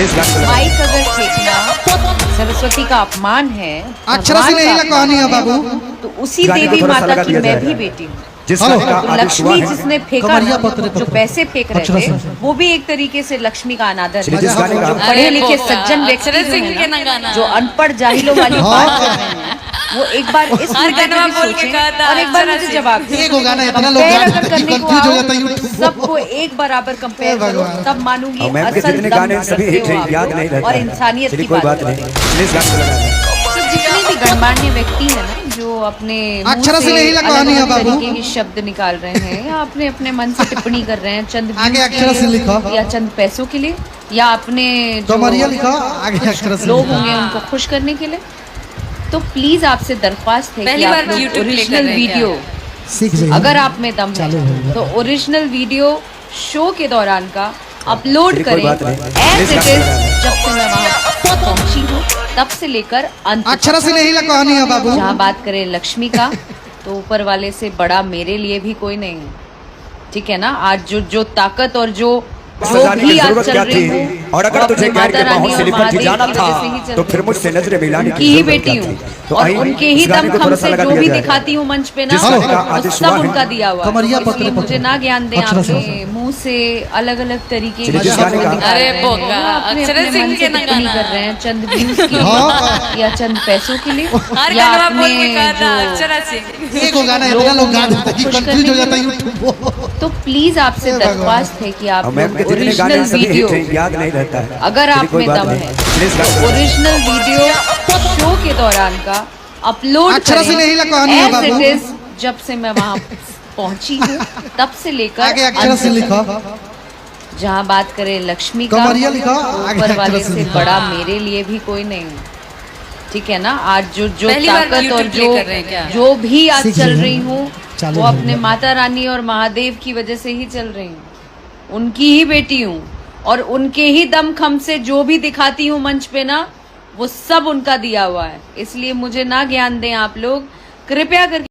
Mic अगर फेंकना सरस्वती का अपमान है, अक्षरा से नहीं कहानी है बाबू, तो उसी देवी माता की मैं भी बेटी हूँ। तो लक्ष्मी जिसने फेंका ना, जो पैसे फेंक रहे थे, वो भी एक तरीके से लक्ष्मी का अनादर है। जो पढ़े लिखे सज्जन व्यक्ति जो अनपढ़ जाहिलों वाली बात कर रहे हैं, वो एक बार इस मुद्दे पे भी सोचें और एक बार मुझे जवाब दें। कंपेयर अगर करने को आओ, सबको एक बराबर कंपेयर करो, तब मानूंगी असल दम रखते हो आप और इंसानियत की बात है। जितने भी गणमान्य व्यक्ति है ना, जो अपने मुंह से अलग-अलग तरीके के शब्द निकाल रहे हैं या अपने अपने मन से टिप्पणी कर रहे हैं चंद या चंद पैसों के लिए, या अपने जो लोग होंगे उनको खुश करने के लिए, तो प्लीज आपसे दरख्वास्त है कि आप लोग ओरिजिनल वीडियो, अगर आप में दम है तो ओरिजिनल वीडियो शो के दौरान का अपलोड करें एज इट इज। जब से मैं वहाँ पहुंची हूँ तब से लेकर अंत अक्षरा से नहीं कहानी है बाबू। जहाँ बात करें लक्ष्मी का, तो ऊपर वाले से बड़ा मेरे लिए भी कोई नहीं है, ठीक है ना। आज जो ताकत और जो भी आज चल रही हूँ, और अगर तुझे गैर के माहौल से निपट जाना था तो फिर मुझसे नजरें मिलाने की ही बेटी हूँ, और उनके ही दमखम से जो भी दिखाती हूँ मंच पे ना, सब उनका दिया हुआ है। इसलिए मुझे ना ज्ञान दें आपके मुंह से अलग अलग तरीके के कर रहे हैं चंद व्यूज के लिए या चंद पैसों के लिए, या अपने तो प्लीज आपसे दरख्वास्त है कि आप ओरिजिनल वीडियो, अगर आप में दम है तो ओरिजिनल वीडियो शो के दौरान का अपलोड करें एज इट इज। जब से मैं वहाँ पहुंची हूँ तब से लेकर जहाँ बात करें लक्ष्मी का, ऊपर वाले से बड़ा मेरे लिए भी कोई नहीं है, ठीक है ना। आज जो ताकत और जो भी आज चल रही हूँ, वो अपने माता रानी और महादेव की वजह से ही चल रही हूँ। उनकी ही बेटी हूँ और उनके ही दमखम से जो भी दिखाती हूँ मंच पे ना, वो सब उनका दिया हुआ है। इसलिए मुझे ना ज्ञान दें आप लोग, कृपया करके।